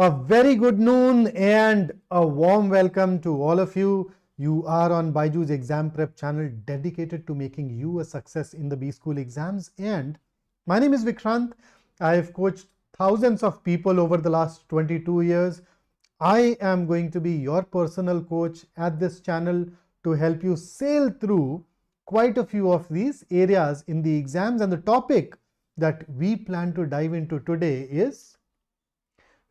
A very good noon and a warm welcome to all of you. You are on BYJU'S exam prep channel dedicated to making you a success in the B school exams. And my name is Vikrant. I have coached thousands of people over the last 22 years. I am going to be your personal coach at this channel to help you sail through quite a few of these areas in the exams. And the topic that we plan to dive into today is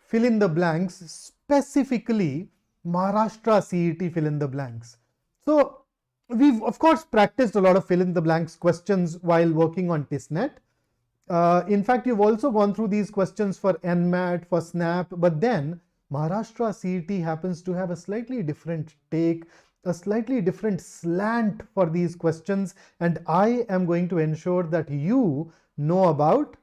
fill in the blanks, specifically Maharashtra CET fill in the blanks. So we've of course practiced a lot of fill in the blanks questions while working on TISNET. In fact, you've also gone through these questions for NMAT, for SNAP, but then Maharashtra CET happens to have a slightly different take, a slightly different slant for these questions, and I am going to ensure that you know about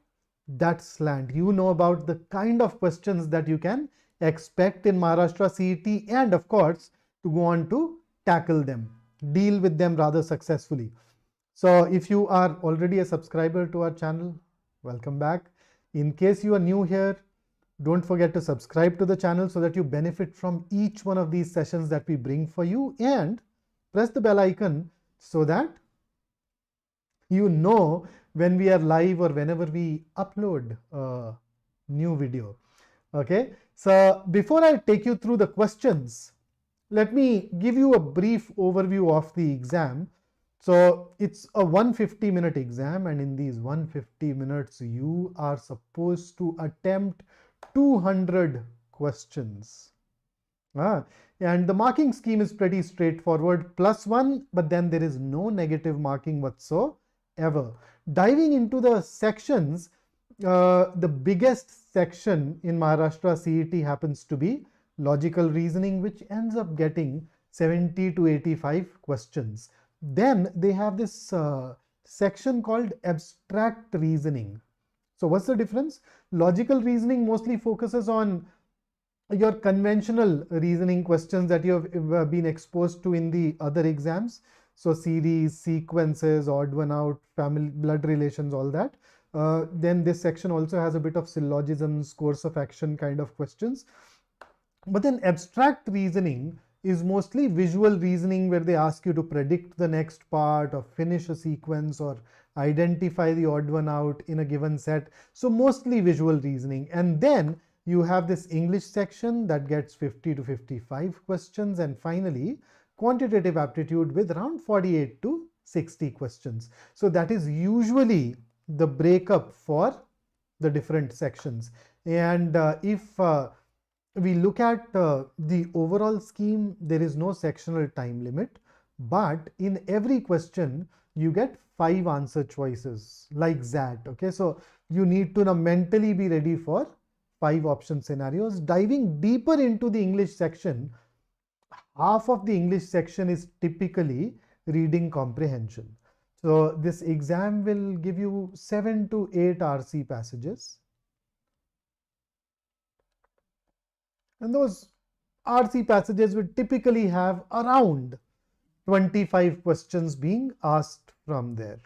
that slant. You know about the kind of questions that you can expect in Maharashtra CET, and of course to go on to tackle them, deal with them rather successfully. So if you are already a subscriber to our channel, welcome back. In case you are new here, don't forget to subscribe to the channel so that you benefit from each one of these sessions that we bring for you, and press the bell icon so that you know when we are live or whenever we upload a new video. Okay, so before I take you through the questions, let me give you a brief overview of the exam. So it's a 150-minute exam, and in these 150 minutes you are supposed to attempt 200 questions. And the marking scheme is pretty straightforward, +1, but then there is no negative marking whatsoever. Diving into the sections, the biggest section in Maharashtra CET happens to be logical reasoning, which ends up getting 70 to 85 questions. Then they have this section called abstract reasoning. So what's the difference? Logical reasoning mostly focuses on your conventional reasoning questions that you have been exposed to in the other exams. So series, sequences, odd one out, family, blood relations, all that. Then this section also has a bit of syllogisms, course of action kind of questions. But then abstract reasoning is mostly visual reasoning, where they ask you to predict the next part or finish a sequence or identify the odd one out in a given set. So mostly visual reasoning. And then you have this English section that gets 50 to 55 questions. And finally, quantitative aptitude with around 48 to 60 questions. So that is usually the breakup for the different sections. And if we look at the overall scheme, there is no sectional time limit, but in every question you get 5 answer choices like that. Okay, so you need to now mentally be ready for 5 option scenarios. Diving deeper into the English section, half of the English section is typically reading comprehension. So this exam will give you 7 to 8 RC passages. And those RC passages will typically have around 25 questions being asked from there.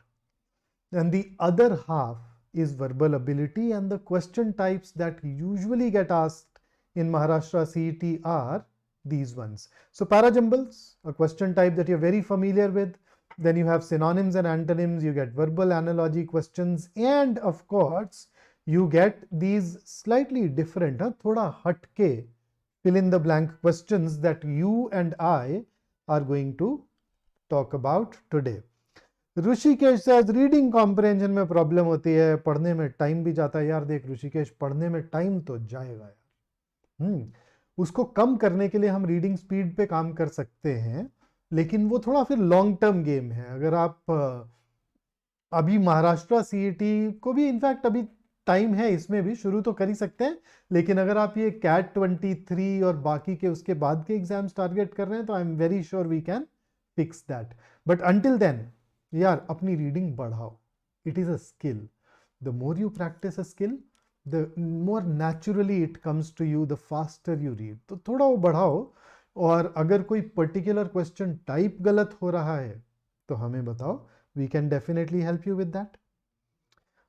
And the other half is verbal ability, and the question types that usually get asked in Maharashtra CET are these ones. So parajumbles, a question type that you're very familiar with. Then you have synonyms and antonyms, you get verbal analogy questions, and of course you get these slightly different, thoda hatke fill in the blank questions that you and I are going to talk about today. Rishikesh says reading comprehension में problem होती है, पढ़ने में time भी जाता है। यार देख ऋषिकेश, पढ़ने में टाइम तो जाएगा यार। उसको कम करने के लिए हम रीडिंग स्पीड पे काम कर सकते हैं, लेकिन वो थोड़ा फिर लॉन्ग टर्म गेम है। अगर आप अभी महाराष्ट्र सीईटी को भी इनफैक्ट अभी टाइम है, इसमें भी शुरू तो कर ही सकते हैं, लेकिन अगर आप ये कैट 23 और बाकी के उसके बाद के एग्जाम्स टारगेट कर रहे हैं तो I am very sure we can fix that. But until then यार अपनी रीडिंग बढ़ाओ। It is a skill. The more you practise a skill, the more naturally it comes to you, the faster you read. तो थोड़ा वो बढ़ाओ, और अगर कोई पर्टिकुलर क्वेश्चन टाइप गलत हो रहा है तो हमें बताओ, we can definitely help you with that.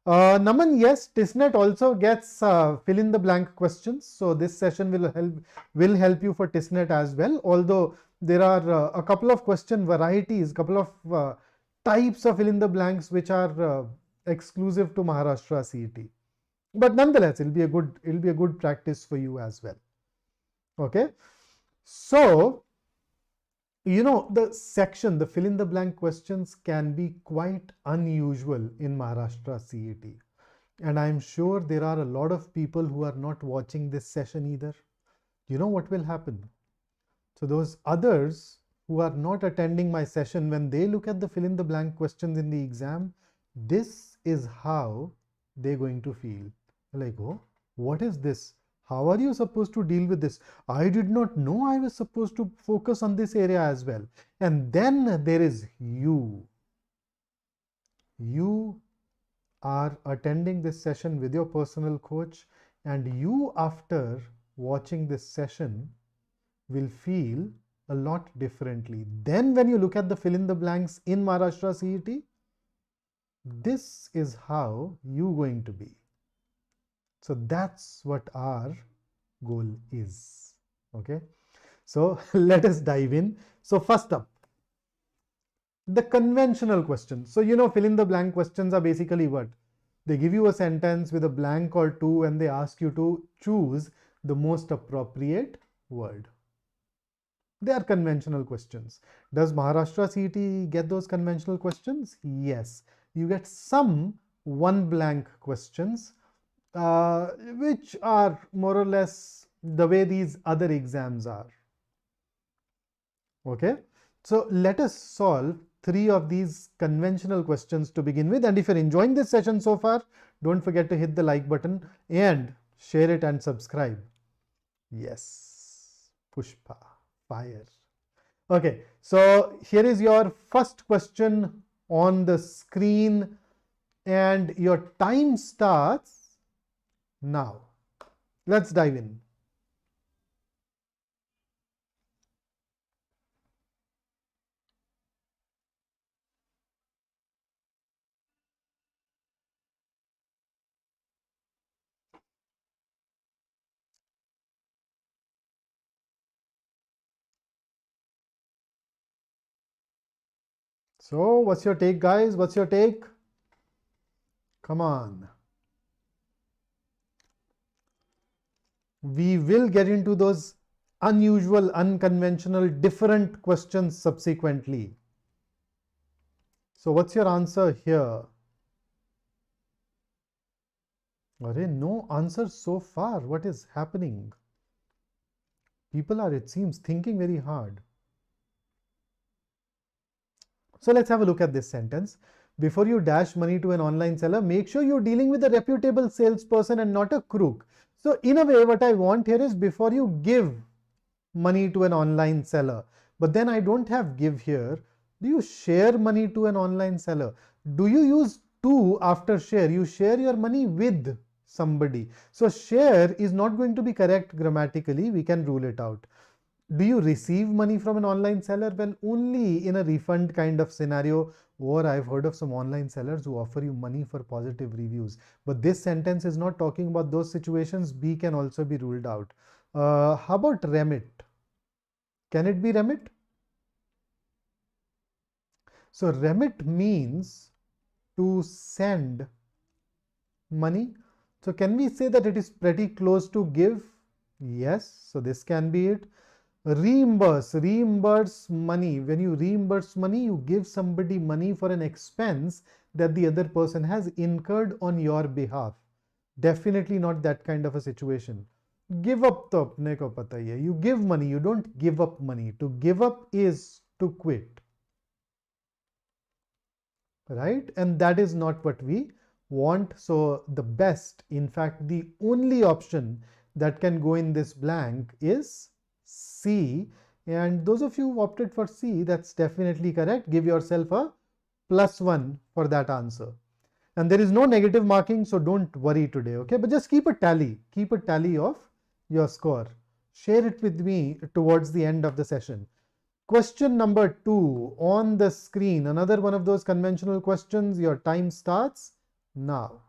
Naman, yes, TISNET also gets fill in the blank questions. So this session will help you for TISNET as well. Although there are a couple of question varieties, couple of types of fill in the blanks which are exclusive to Maharashtra CET. But nonetheless, it'll be a good practice for you as well. Okay. So the fill in the blank questions can be quite unusual in Maharashtra CET. And I'm sure there are a lot of people who are not watching this session either. You know what will happen? So those others who are not attending my session, when they look at the fill in the blank questions in the exam, this is how they're going to feel. Like, oh, what is this? How are you supposed to deal with this? I did not know I was supposed to focus on this area as well. And then there is you. You are attending this session with your personal coach, and you, after watching this session, will feel a lot differently. Then when you look at the fill in the blanks in Maharashtra CET, this is how you're going to be. So that's what our goal is. Okay. So let us dive in. So first up, the conventional questions. So fill in the blank questions are basically what? They give you a sentence with a blank or two and they ask you to choose the most appropriate word. They are conventional questions. Does Maharashtra CET get those conventional questions? Yes. You get some one blank questions, which are more or less the way these other exams are. Okay. So let us solve 3 of these conventional questions to begin with. And if you're enjoying this session so far, don't forget to hit the like button and share it and subscribe. Yes, Pushpa, fire. Okay, so here is your first question on the screen and your time starts now. Let's dive in. So what's your take, guys? What's your take? Come on. We will get into those unusual, unconventional, different questions subsequently. So what's your answer here? Arey, no answer so far. What is happening? People are, it seems, thinking very hard. So let's have a look at this sentence. Before you dash money to an online seller, make sure you're dealing with a reputable salesperson and not a crook. So in a way, what I want here is before you give money to an online seller, but then I don't have give here. Do you share money to an online seller? Do you use to after share? You share your money with somebody. So share is not going to be correct grammatically. We can rule it out. Do you receive money from an online seller? Well, only in a refund kind of scenario, or I've heard of some online sellers who offer you money for positive reviews. But this sentence is not talking about those situations. B can also be ruled out. How about remit? Can it be remit? So remit means to send money. So can we say that it is pretty close to give? Yes. So this can be it. Reimburse money. When you reimburse money, you give somebody money for an expense that the other person has incurred on your behalf. Definitely not that kind of a situation. Give up to apne ko pata hi hai. You give money, you don't give up money. To give up is to quit, right? And that is not what we want. So the best, in fact the only option that can go in this blank is C. And those of you who opted for C, that's definitely correct. Give yourself a +1 for that answer. And there is no negative marking, so don't worry today, okay? But just keep a tally. Keep a tally of your score. Share it with me towards the end of the session. Question number 2 on the screen. Another one of those conventional questions. Your time starts now.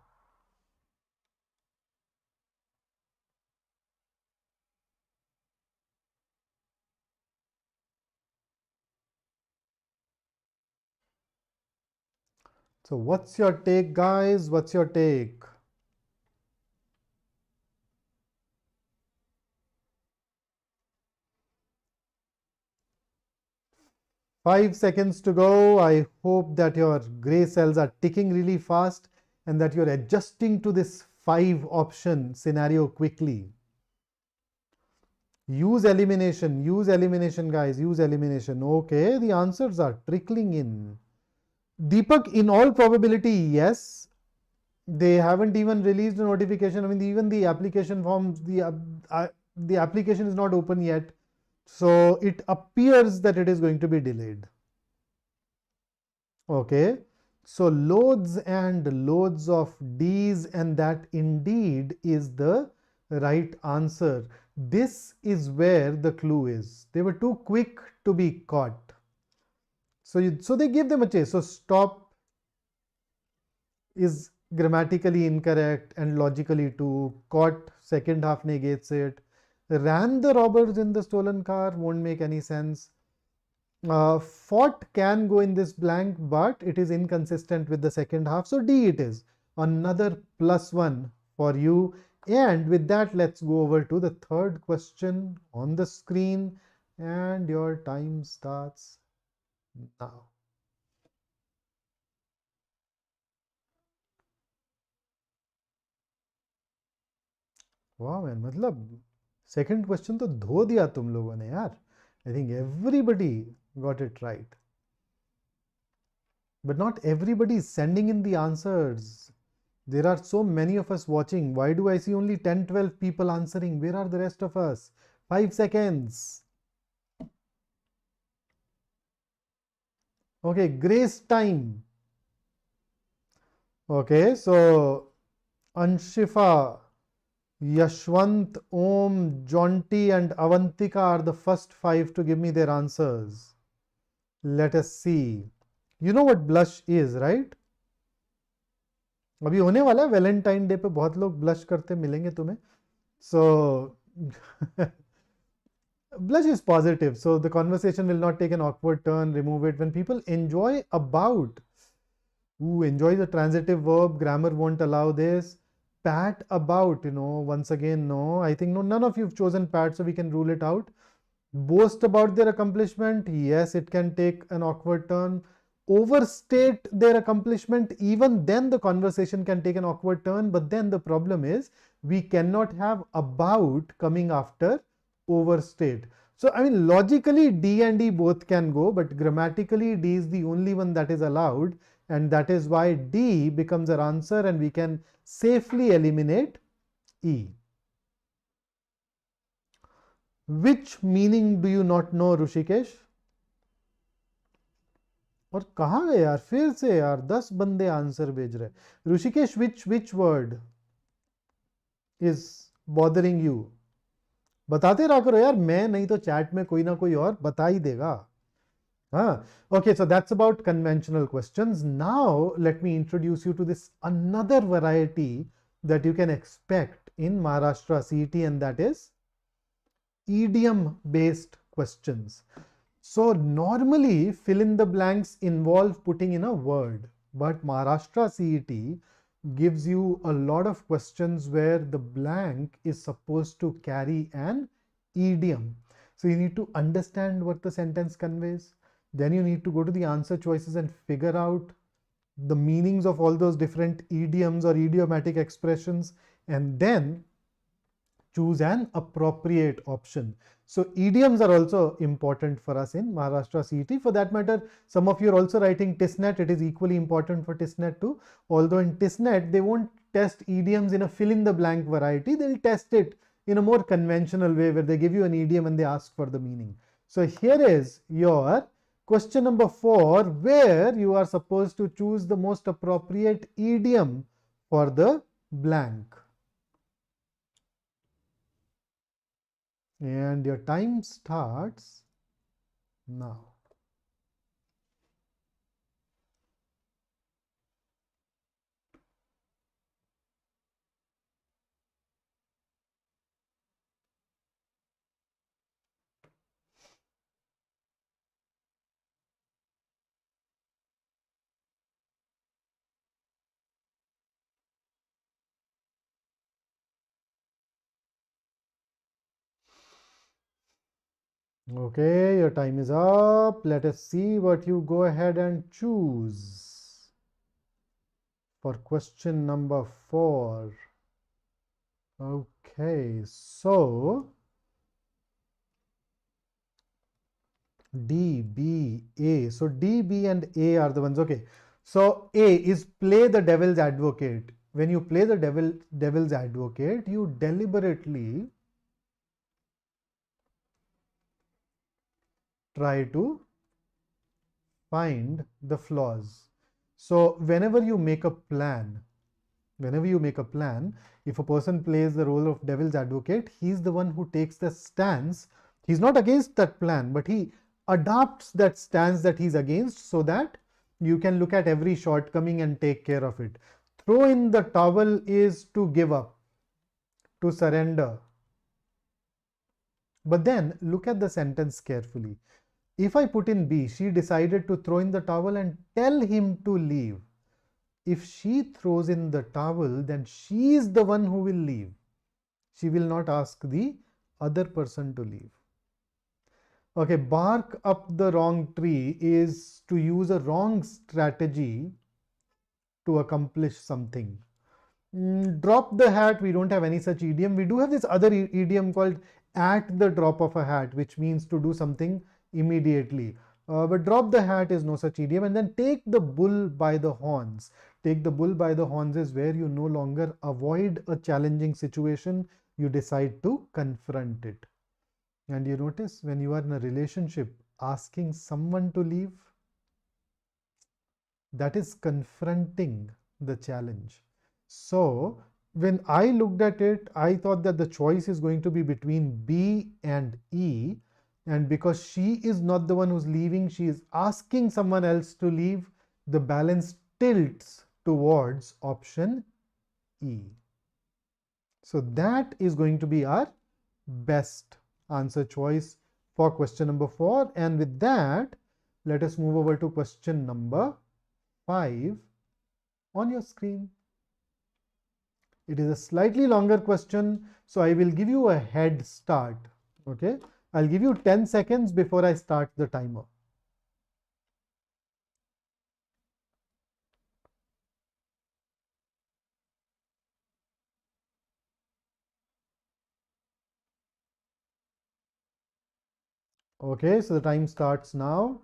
So what's your take, guys? What's your take? Five seconds to go. I hope that your gray cells are ticking really fast and that you're adjusting to this 5 option scenario quickly. Use elimination, guys. Use elimination. Okay, the answers are trickling in. Deepak, in all probability, yes. They haven't even released a notification. I mean, even the application forms, the application is not open yet. So it appears that it is going to be delayed. Okay. So loads and loads of D's, and that indeed is the right answer. This is where the clue is. They were too quick to be caught. So they gave them a chase. So stop is grammatically incorrect and logically too. Caught, second half negates it. Ran the robbers in the stolen car won't make any sense. Fought can go in this blank, but it is inconsistent with the second half. So D it is. Another +1 for you. And with that, let's go over to the third question on the screen. And your time starts now. वाह man, मतलब second question तो धो दिया तुम लोगों ने यार. I think everybody got it right, but not everybody is sending in the answers. There are so many of us watching. Why do I see only 10, 12 people answering? Where are the rest of us? 5 seconds. Okay, grace time. Okay, so Anshifa, Yashwant, Om, Jonty, and Avantika are the first 5 to give me their answers. Let us see. You know what blush is, right? अभी होने वाला है Valentine day पे, बहुत लोग blush करते मिलेंगे तुम्हें. So blush is positive, so the conversation will not take an awkward turn. Remove it when people enjoy about. Ooh, enjoy the transitive verb. Grammar won't allow this. Pat about, once again, no. I think no, none of you've chosen pat, so we can rule it out. Boast about their accomplishment. Yes, it can take an awkward turn. Overstate their accomplishment. Even then, the conversation can take an awkward turn. But then the problem is we cannot have about coming after overstate. So, I mean, logically, D and E both can go, but grammatically, D is the only one that is allowed. And that is why D becomes our answer, and we can safely eliminate E. Which meaning do you not know, Rushikesh? और कहाँ गए यार, फिर से यार 10 बंदे answer भेज रहे. Rishikesh, which word is bothering you? बताते रहा करो यार, मैं नहीं तो चैट में कोई ना कोई और बता ही देगा. हाँ. Okay, so that's about conventional questions. Now let me introduce you to this another variety that you can expect in Maharashtra CET, and that is idiom-based questions. So normally fill in the blanks involve putting in a word, but Maharashtra CET gives you a lot of questions where the blank is supposed to carry an idiom. So you need to understand what the sentence conveys. Then you need to go to the answer choices and figure out the meanings of all those different idioms or idiomatic expressions, and then choose an appropriate option. So idioms are also important for us in Maharashtra CET. For that matter, some of you are also writing TISNET. It is equally important for TISNET too. Although in TISNET, they won't test idioms in a fill in the blank variety. They'll test it in a more conventional way where they give you an idiom and they ask for the meaning. So here is your question number 4, where you are supposed to choose the most appropriate idiom for the blank. And your time starts now. Okay, your time is up. Let us see what you go ahead and choose for question number 4. Okay, so D, B, A. So D, B, and A are the ones. Okay. So A is play the devil's advocate. When you play the devil's advocate, you deliberately try to find the flaws. So whenever you make a plan, if a person plays the role of devil's advocate, he's the one who takes the stance. He's not against that plan, but he adopts that stance that he's against so that you can look at every shortcoming and take care of it. Throw in the towel is to give up, to surrender. But then look at the sentence carefully. If I put in B, she decided to throw in the towel and tell him to leave. If she throws in the towel, then she is the one who will leave. She will not ask the other person to leave. Okay, bark up the wrong tree is to use a wrong strategy to accomplish something. Drop the hat, we don't have any such idiom. We do have this other idiom called at the drop of a hat, which means to do something immediately. But drop the hat is no such idiom. And then take the bull by the horns. Take the bull by the horns is where you no longer avoid a challenging situation, you decide to confront it. And you notice when you are in a relationship, asking someone to leave, that is confronting the challenge. So when I looked at it, I thought that the choice is going to be between B and E. And because she is not the one who's leaving, she is asking someone else to leave, the balance tilts towards option E. So that is going to be our best answer choice for question number 4. And with that, let us move over to question number 5 on your screen. It is a slightly longer question, so I will give you a head start. Okay, I'll give you 10 seconds before I start the timer. Okay, so the time starts now.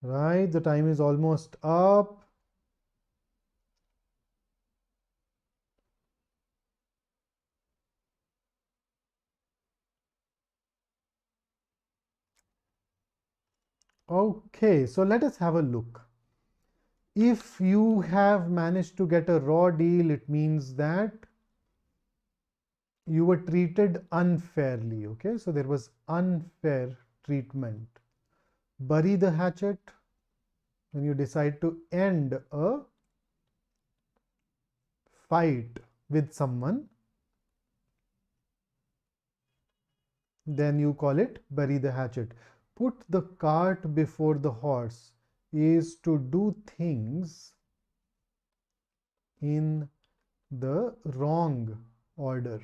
Right, the time is almost up. Okay, so let us have a look. If you have managed to get a raw deal, it means that you were treated unfairly. Okay, so there was unfair treatment. Bury the hatchet when you decide to end a fight with someone, then you call it bury the hatchet. Put the cart before the horse is to do things in the wrong order.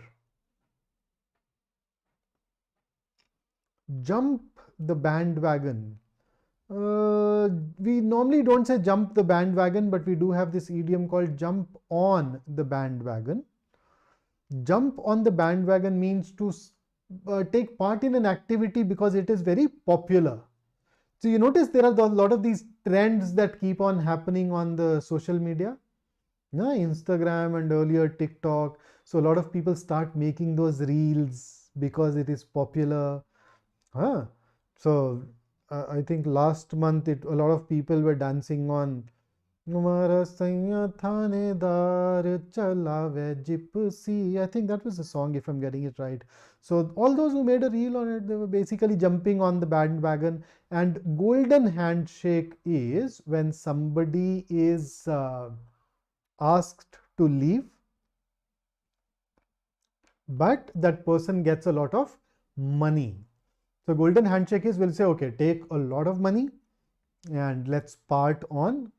Jump the bandwagon. We normally don't say jump the bandwagon, but we do have this idiom called jump on the bandwagon. Jump on the bandwagon means to take part in an activity because it is very popular. So you notice there are a lot of these trends that keep on happening on the social media, Instagram and earlier TikTok. So a lot of people start making those reels because it is popular. So I think last month a lot of people were dancing on Mara Saiya Thanedar Chalave Gypsy. I think that was the song, if I'm getting it right. So all those who made a reel on it, they were basically jumping on the bandwagon. And golden handshake is when somebody is asked to leave, but that person gets a lot of money. So golden handshake is, we'll say, okay, take a lot of money and let's part on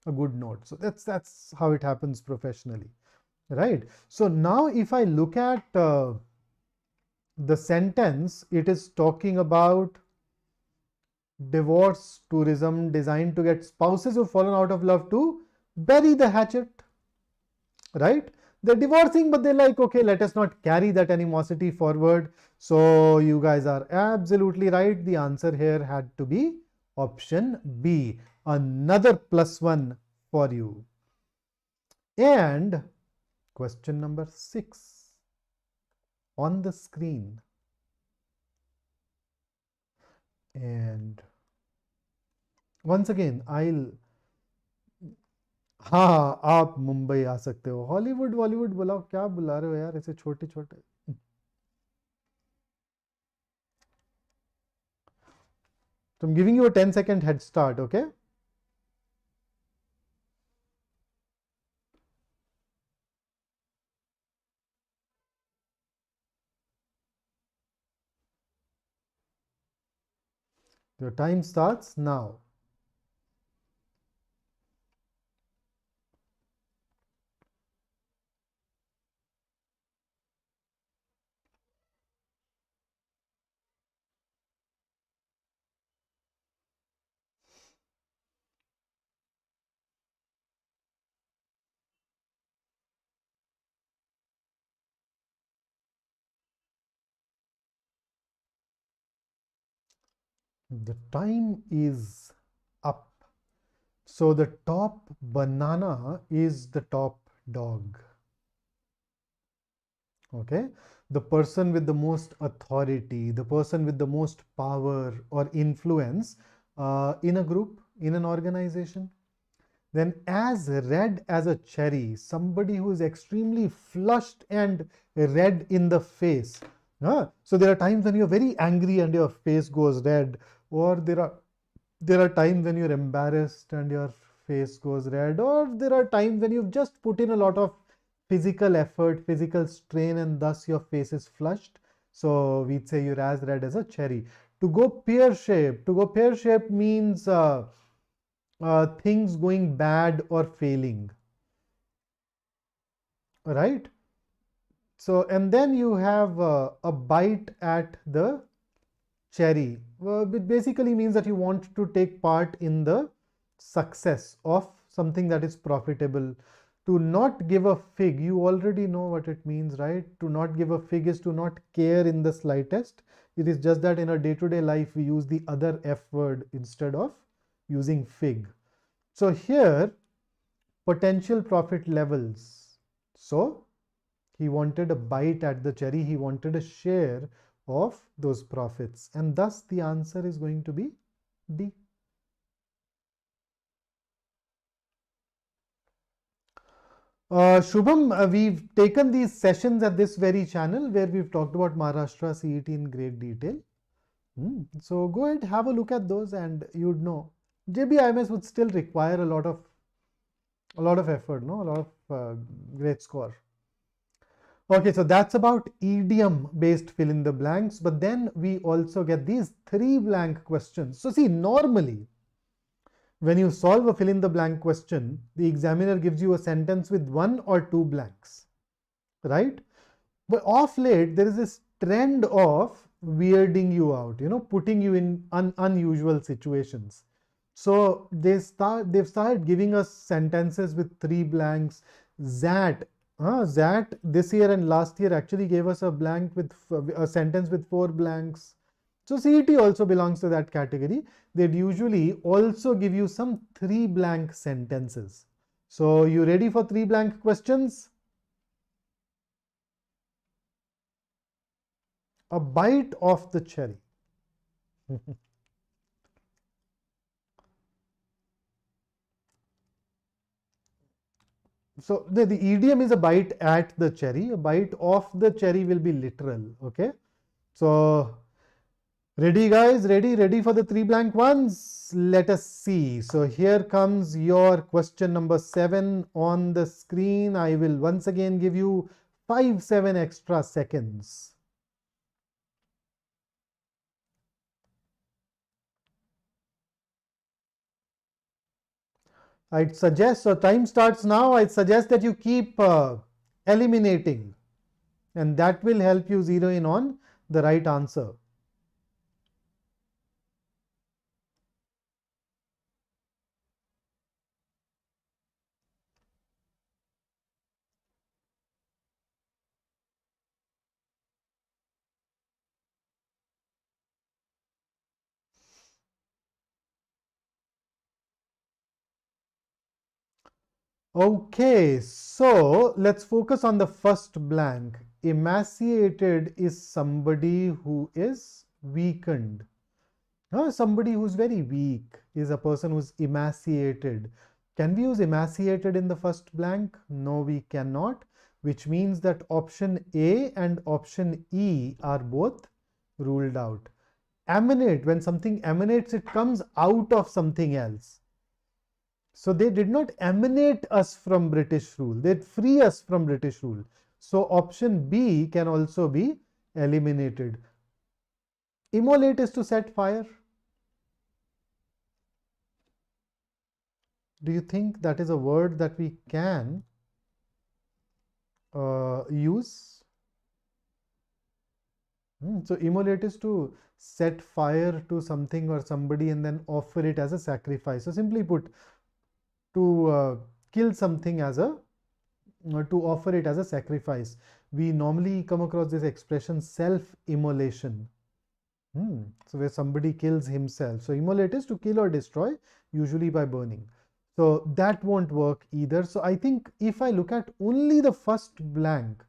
a good note. So that's how it happens professionally, right? So now if I look at the sentence, it is talking about divorce tourism designed to get spouses who've fallen out of love to bury the hatchet, right? They're divorcing, but they're like, okay, let us not carry that animosity forward. So you guys are absolutely right. The answer here had to be option B. Another +1 for you. And question number 6 on the screen. And once again, हाँ, आप मुंबई आ सकते हो. Hollywood Bollywood बुलाओ, क्या बुला रहे हो यार ऐसे छोटे छोटे. So I'm giving you a 10-second head start, okay? Your time starts now. The time is up. So the top banana is the top dog. Okay, the person with the most authority, the person with the most power or influence in a group, in an organization. Then as red as a cherry, somebody who is extremely flushed and red in the face. So there are times when you're very angry and your face goes red, or there are times when you're embarrassed and your face goes red, or there are times when you've just put in a lot of physical effort, physical strain, and thus your face is flushed. So we'd say you're as red as a cherry. To go pear shaped means things going bad or failing, right? So, and then you have a bite at the cherry. It basically means that you want to take part in the success of something that is profitable. To not give a fig, you already know what it means, right? To not give a fig is to not care in the slightest. It is just that in our day-to-day life, we use the other F word instead of using fig. So here, potential profit levels. So he wanted a bite at the cherry, he wanted a share of those profits, and thus the answer is going to be D. Shubham, we've taken these sessions at this very channel where we've talked about Maharashtra CET in great detail. So go ahead, have a look at those, and you'd know JBIMS would still require a lot of effort, no, a lot of great score. Okay, so that's about idiom-based fill in the blanks, but then we also get these 3 blank questions. So see, normally when you solve a fill in the blank question, the examiner gives you a sentence with 1 or 2 blanks, right? But off late, there is this trend of weirding you out, putting you in unusual situations. So they've started giving us sentences with 3 blanks. Zat this year and last year actually gave us a sentence with 4 blanks. So CET also belongs to that category. They'd usually also give you some 3 blank sentences. So you ready for 3 blank questions? A bite of the cherry. So the idiom is a bite at the cherry. A bite off the cherry will be literal. Okay. So ready guys, ready for the three blank ones. Let us see. So here comes your question number 7 on the screen. I will once again give you 7 extra seconds. I'd suggest, so time starts now. I'd suggest that you keep eliminating, and that will help you zero in on the right answer. Okay, so let's focus on the first blank. Emaciated is somebody who is weakened. Now, somebody who's very weak is a person who's emaciated. Can we use emaciated in the first blank? No, we cannot, which means that option A and option E are both ruled out. Emanate, when something emanates, it comes out of something else. So they did not emanate us from British rule. They'd free us from British rule. So option B can also be eliminated. Immolate is to set fire. Do you think that is a word that we can use? So immolate is to set fire to something or somebody and then offer it as a sacrifice. So simply put, to kill something as a to offer it as a sacrifice. We normally come across this expression self-immolation. So where somebody kills himself. So immolate is to kill or destroy, usually by burning. So that won't work either. So I think if I look at only the first blank,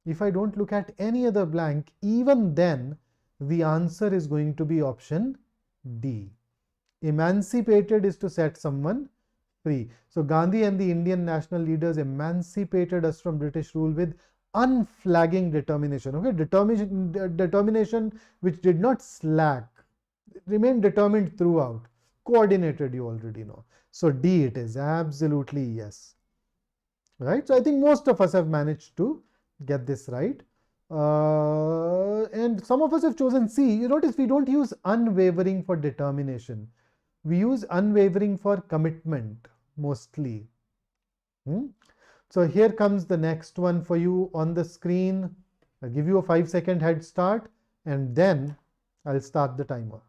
if I don't look at any other blank, even then the answer is going to be option D. Emancipated is to set someone free. So Gandhi and the Indian national leaders emancipated us from British rule with unflagging determination. Okay, determination which did not slack, remained determined throughout. Coordinated, you already know. So D it is, absolutely yes. Right. So I think most of us have managed to get this right. And some of us have chosen C. You notice we don't use unwavering for determination. We use unwavering for commitment mostly. So here comes the next one for you on the screen. I'll give you a 5-second head start and then I'll start the timer.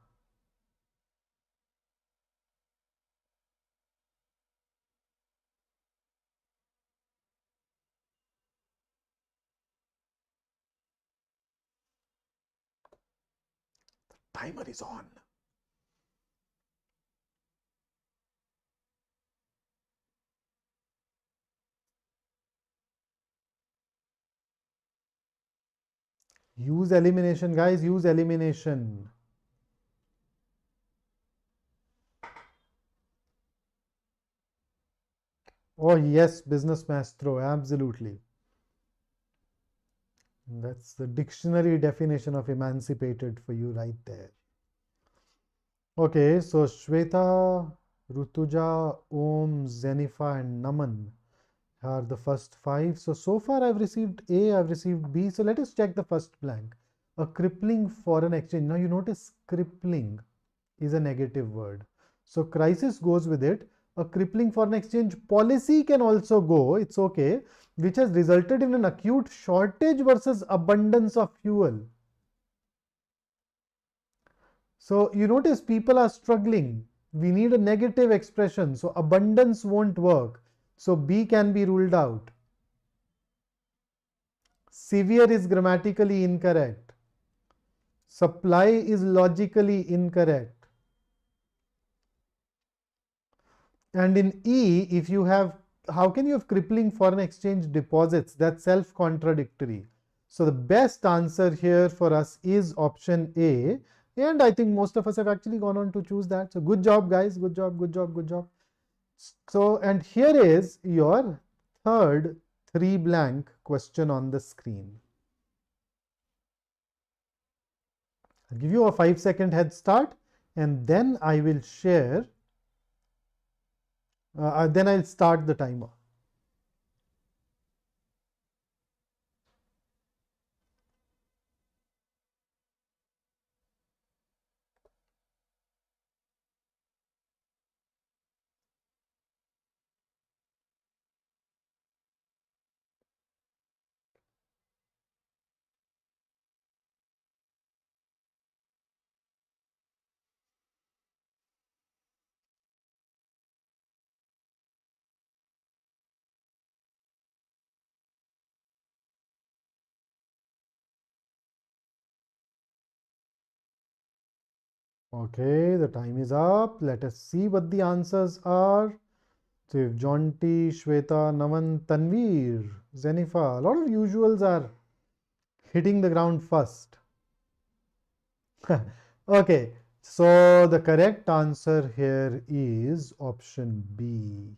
The timer is on. Use elimination, guys. Use elimination. Oh, yes, business maestro. Absolutely. That's the dictionary definition of emancipated for you right there. Okay, so Shweta, Rutuja, Om, Zenifa, and Naman are the first 5. So far I've received A, I've received B. So let us check the first blank. A crippling foreign exchange. Now you notice crippling is a negative word. So crisis goes with it. A crippling foreign exchange policy can also go, it's okay, which has resulted in an acute shortage versus abundance of fuel. So you notice people are struggling. We need a negative expression. So abundance won't work. So B can be ruled out. Severe is grammatically incorrect. Supply is logically incorrect. And in E, if you have, how can you have crippling foreign exchange deposits? That's self-contradictory. So the best answer here for us is option A. And I think most of us have actually gone on to choose that. So good job, guys. Good job, good job, good job. So, and here is your third 3 blank question on the screen. I'll give you a 5-second head start, and then I will share, then I'll start the timer. Okay, the time is up. Let us see what the answers are. So if Jonty, Shweta, Naman, Tanveer, Zenifa, a lot of usuals are hitting the ground first. Okay, so the correct answer here is option B.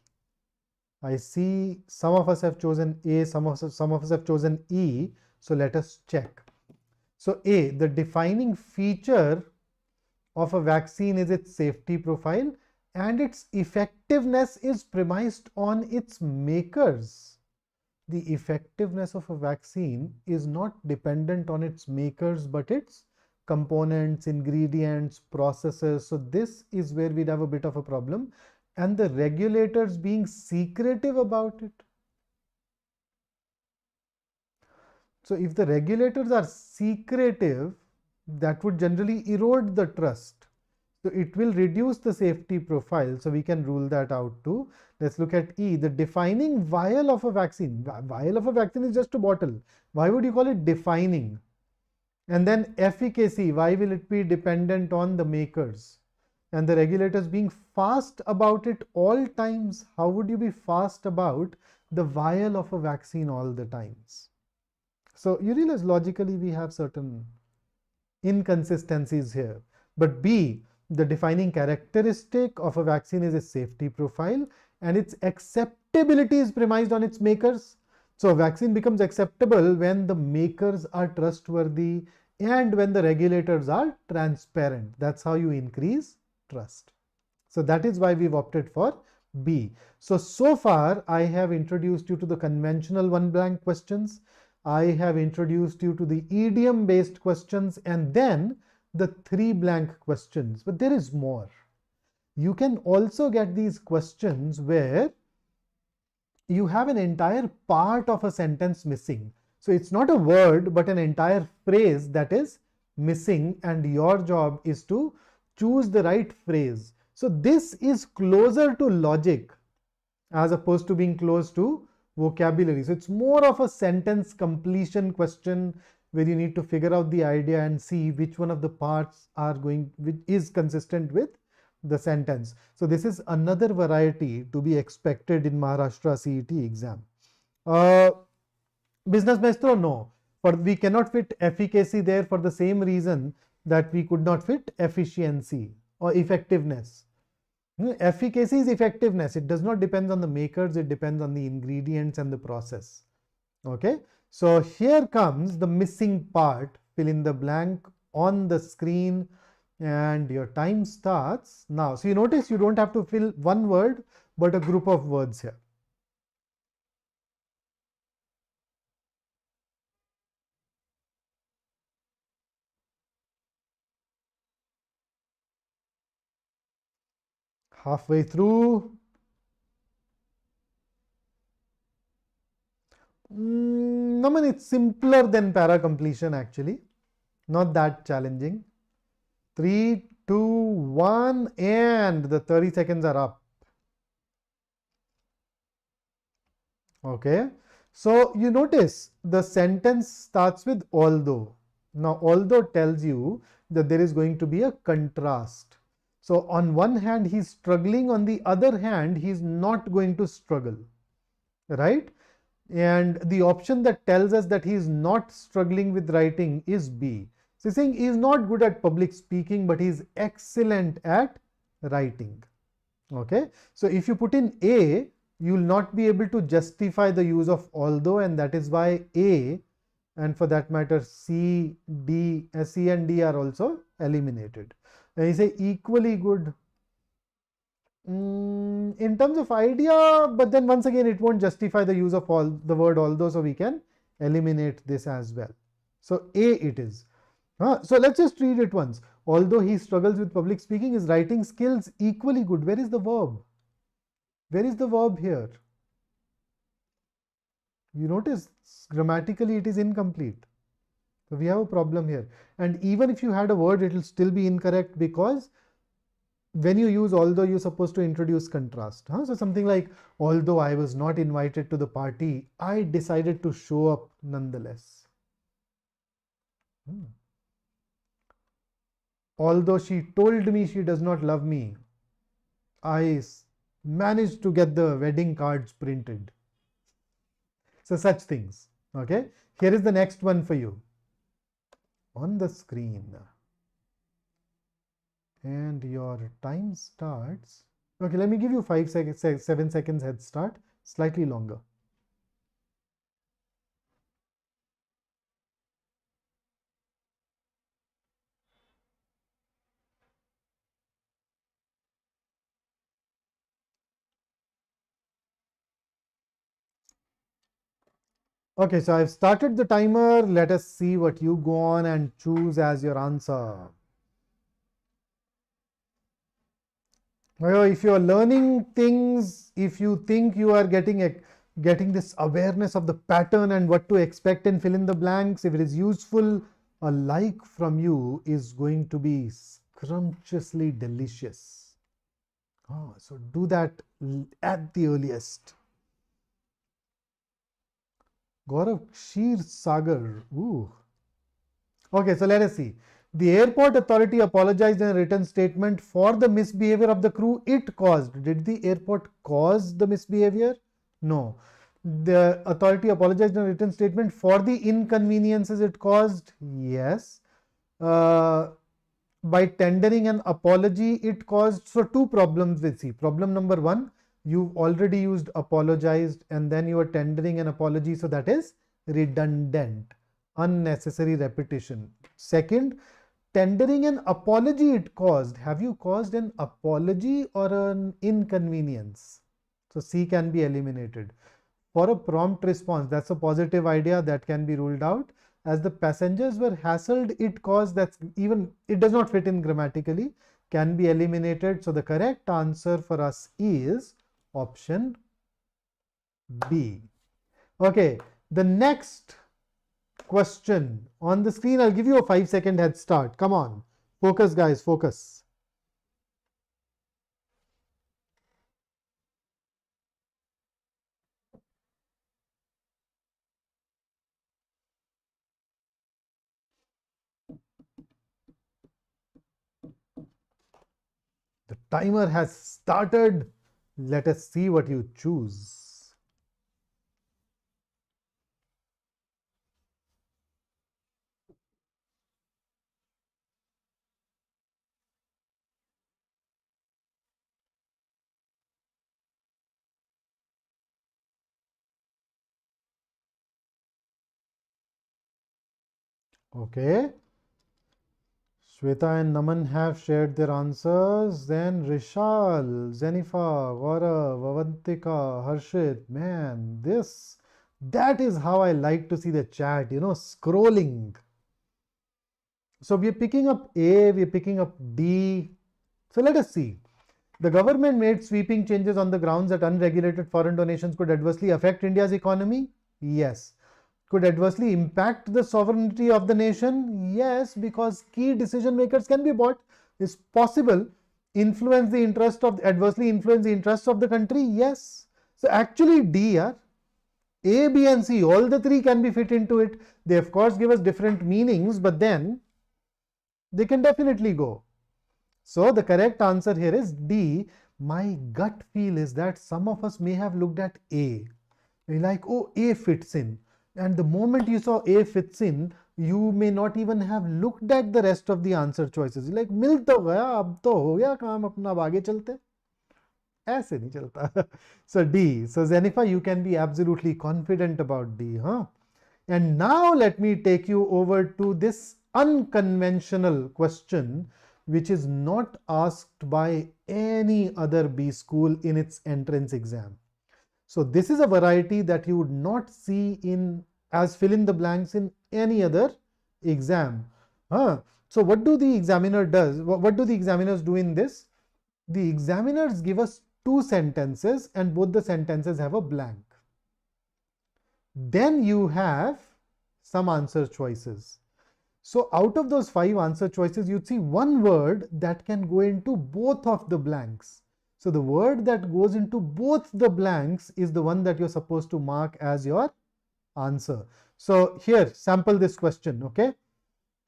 I see some of us have chosen A, some of us have chosen E. So let us check. So A, the defining feature of a vaccine is its safety profile, and its effectiveness is premised on its makers. The effectiveness of a vaccine is not dependent on its makers, but its components, ingredients, processes. So this is where we'd have a bit of a problem, and the regulators being secretive about it. So if the regulators are secretive, that would generally erode the trust. So it will reduce the safety profile. So we can rule that out too. Let's look at E, the defining vial of a vaccine. Vial of a vaccine is just a bottle. Why would you call it defining? And then efficacy, why will it be dependent on the makers? And the regulators being fast about it all times. How would you be fast about the vial of a vaccine all the times? So you realize logically we have certain inconsistencies here. But B, the defining characteristic of a vaccine is its safety profile, and its acceptability is premised on its makers. So a vaccine becomes acceptable when the makers are trustworthy and when the regulators are transparent. That's how you increase trust. So that is why we've opted for B. So far I have introduced you to the conventional 1 blank questions. I have introduced you to the idiom-based questions, and then the 3 blank questions. But there is more. You can also get these questions where you have an entire part of a sentence missing. So it's not a word, but an entire phrase that is missing, and your job is to choose the right phrase. So this is closer to logic as opposed to being close to vocabulary. So it's more of a sentence completion question where you need to figure out the idea and see which one of the parts which is consistent with the sentence. So this is another variety to be expected in Maharashtra CET exam. Business maestro, no. We cannot fit efficacy there for the same reason that we could not fit efficiency or effectiveness. Efficacy is effectiveness. It does not depend on the makers. It depends on the ingredients and the process. Okay. So here comes the missing part. Fill in the blank on the screen, and your time starts now. So you notice you don't have to fill one word, but a group of words here. Halfway through. Naman, it's simpler than para completion actually. Not that challenging. 3, 2, 1, and the 30 seconds are up. Okay. So you notice the sentence starts with although. Now, although tells you that there is going to be a contrast. So on one hand, he's struggling. On the other hand, he's not going to struggle. Right? And the option that tells us that he is not struggling with writing is B. So saying he is not good at public speaking, but he is excellent at writing. Okay. So if you put in A, you will not be able to justify the use of although, and that is why A, and for that matter C, D, C and D are also eliminated. And you say equally good. In terms of idea, but then once again it won't justify the use of all the word although, so we can eliminate this as well. So A it is. So let's just read it once. Although he struggles with public speaking, his writing skills equally good. Where is the verb? Where is the verb here? You notice grammatically it is incomplete. So we have a problem here. And even if you had a word, it will still be incorrect, because when you use although, you're supposed to introduce contrast. So something like, although I was not invited to the party, I decided to show up nonetheless. Although she told me she does not love me, I managed to get the wedding cards printed. So such things. Okay. Here is the next one for you on the screen. And your time starts. Okay, let me give you 5 seconds, 7 seconds head start, slightly longer. Okay, so I've started the timer. Let us see what you go on and choose as your answer. If you are learning things, if you think you are getting this awareness of the pattern and what to expect and fill in the blanks, if it is useful, a like from you is going to be scrumptiously delicious. So do that at the earliest. Gaurav, Kshir Sagar. Ooh. Okay, so let us see. The airport authority apologized in a written statement for the misbehavior of the crew it caused. Did the airport cause the misbehavior? No. The authority apologized in a written statement for the inconveniences it caused? Yes. By tendering an apology it caused. So two problems we see. Problem number one, you've already used apologized and then you are tendering an apology, so that is redundant, unnecessary repetition. Second, tendering an apology it caused. Have you caused an apology or an inconvenience? So C can be eliminated. For a prompt response, that's a positive idea, that can be ruled out. As the passengers were hassled, it caused, that's even, it does not fit in grammatically, can be eliminated. So the correct answer for us is option B. Okay, the next question on the screen, I'll give you a 5-second head start. Come on, focus guys, focus. The timer has started. Let us see what you choose. Okay. Shweta and Naman have shared their answers. Then Rishal, Zenifa, Gaurav, Avantika, Harshit. Man, that is how I like to see the chat, scrolling. So we are picking up A, we are picking up D. So let us see. The government made sweeping changes on the grounds that unregulated foreign donations could adversely affect India's economy. Yes. Could adversely impact the sovereignty of the nation? Yes, because key decision makers can be bought. Is possible. Adversely influence the interests of the country? Yes. So actually D, A, B and C, all the three can be fit into it. They of course give us different meanings, but then they can definitely go. So the correct answer here is D. My gut feel is that some of us may have looked at A. We're like, oh, A fits in. And the moment you saw A fits in, you may not even have looked at the rest of the answer choices. You're like, mil to gaya, ab to ho gaya kaam apna, ab aage chalte. ऐसे नहीं चलता. So D. So Zenifa, you can be absolutely confident about D, huh? And now let me take you over to this unconventional question, which is not asked by any other B school in its entrance exam. So this is a variety that you would not see in as fill in the blanks in any other exam. Huh? So what do the examiner does? What do the examiners do in this? The examiners give us two sentences and both the sentences have a blank. Then you have some answer choices. So out of those 5 answer choices, you'd see one word that can go into both of the blanks. So the word that goes into both the blanks is the one that you're supposed to mark as your answer. So here, sample this question, okay?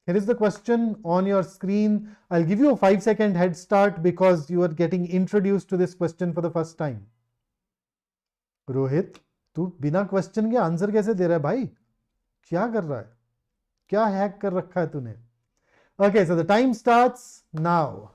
Here is the question on your screen. I'll give you a 5-second head start because you are getting introduced to this question for the first time. Rohit, तू बिना question के answer कैसे दे रहा है भाई? क्या कर रहा है? क्या हैक कर रखा है तूने? Okay, so the time starts now.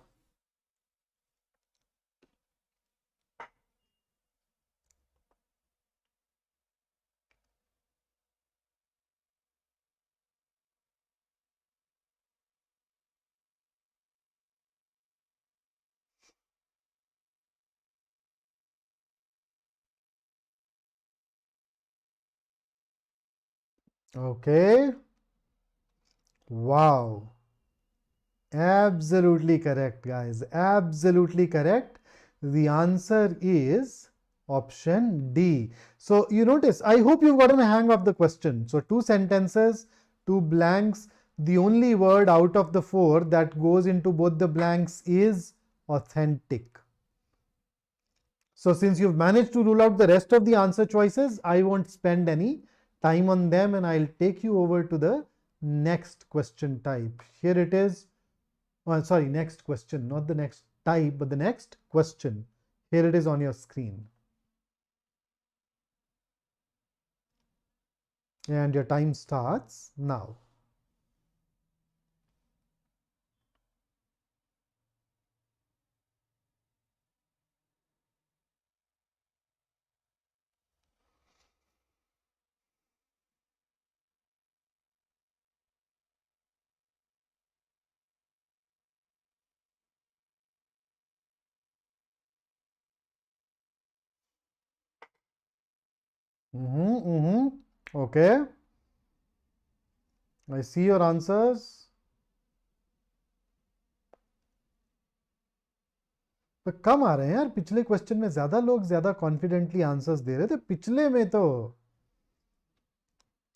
Okay. Wow. Absolutely correct, guys. Absolutely correct. The answer is option D. So you notice, I hope you've gotten a hang of the question. So 2 sentences, 2 blanks. The only word out of the 4 that goes into both the blanks is authentic. So since you've managed to rule out the rest of the answer choices, I won't spend any time on them and I'll take you over to the next question type. Here it is. Sorry, next question, not the next type, but the next question. Here it is on your screen. And your time starts now. Okay. I see your answers. पर कम आ रहे हैं यार. पिछले question में ज्यादा लोग ज्यादा confidently answers दे रहे थे. पिछले में तो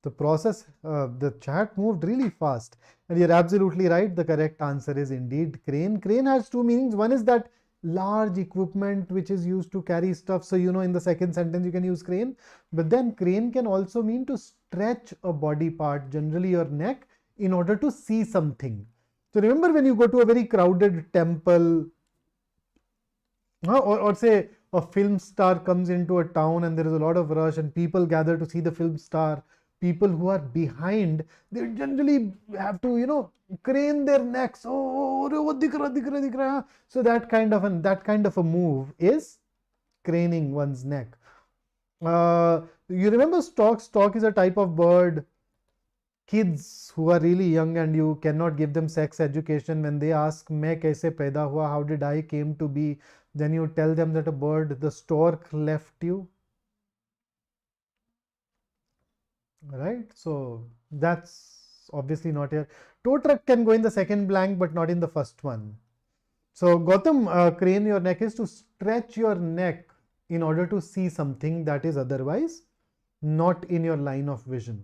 the process, the chat moved really fast. And you're absolutely right. The correct answer is indeed crane. Crane has two meanings. One is that large equipment which is used to carry stuff. So, you know, in the second sentence, you can use crane. But then crane can also mean to stretch a body part, generally your neck, in order to see something. So, remember when you go to a very crowded temple, or say a film star comes into a town and there is a lot of rush and people gather to see the film star. People who are behind, they generally have to, you know, crane their necks. Oh, dikh raha, dikh raha, dikh raha. So that kind of a move is craning one's neck. You remember stork? Stork is a type of bird. Kids who are really young and you cannot give them sex education, when they ask, "मैं कैसे पैदा हुआ? How did I came to be?" Then you tell them that a bird, the stork, left you. Right? So that's obviously not here. Tow truck can go in the second blank, but not in the first one. So Gautam, crane your neck is to stretch your neck in order to see something that is otherwise not in your line of vision.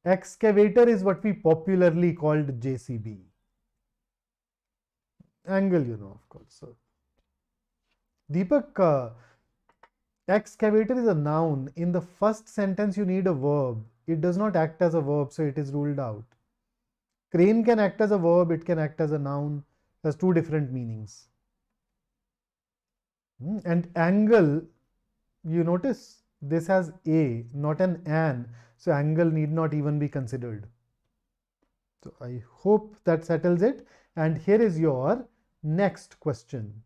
Excavator is what we popularly called JCB. Angle, you know, of course. So Deepak, excavator is a noun. In the first sentence, you need a verb. It does not act as a verb, so it is ruled out. Crane can act as a verb, it can act as a noun. Has two different meanings. And angle, you notice this has a, not an, so angle need not even be considered. So I hope that settles it. And here is your next question.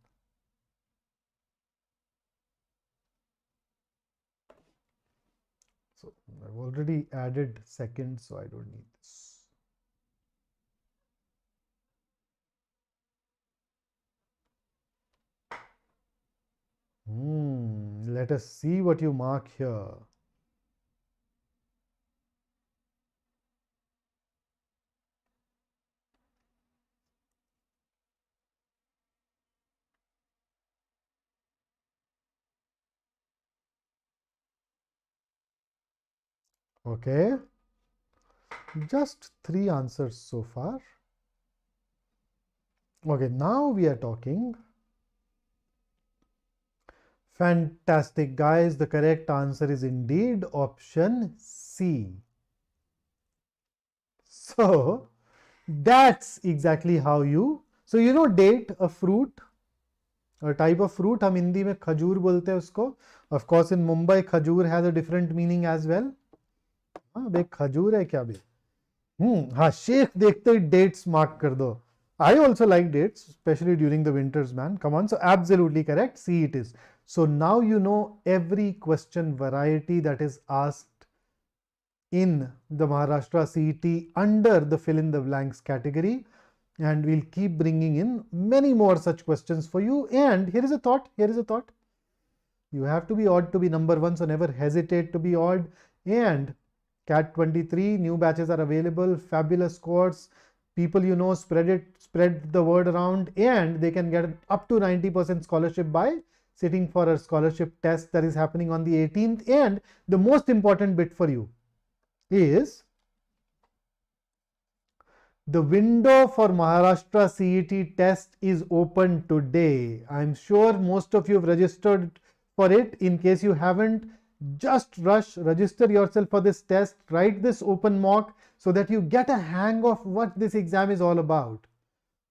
So I've already added seconds, so I don't need this. Let us see what you mark here. Okay, just 3 answers so far. Okay, now we are talking. Fantastic, guys. The correct answer is indeed option C. So that's exactly how you. So you know date, a fruit, a type of fruit. हम हिंदी में खजूर बोलते हैं उसको. Of course, in Mumbai, खजूर has a different meaning as well. हाँ बे खजूर है क्या बे? हाँ शेख देखते ही dates mark कर दो. I also like dates, especially during the winters, man. Come on. So absolutely correct. C it is. So now you know every question variety that is asked in the Maharashtra CET under the fill in the blanks category. And we'll keep bringing in many more such questions for you. And here is a thought. Here is a thought. You have to be odd to be number one, so never hesitate to be odd. And CAT 23 new batches are available. Fabulous course. People you know, spread the word around, and they can get up to 90% scholarship by sitting for a scholarship test that is happening on the 18th. And the most important bit for you is the window for Maharashtra CET test is open today. I'm sure most of you have registered for it. In case you haven't, just rush, register yourself for this test, write this open mock so that you get a hang of what this exam is all about.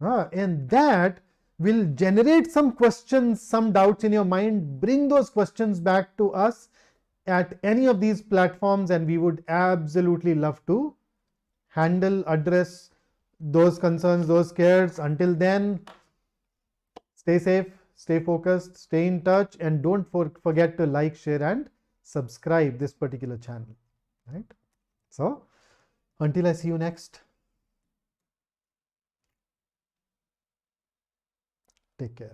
And that will generate some questions, some doubts in your mind. Bring those questions back to us at any of these platforms, and we would absolutely love to handle, address those concerns, those scares. Until then, stay safe, stay focused, stay in touch, and don't forget to like, share, and subscribe this particular channel. Right? So, until I see you next, take care.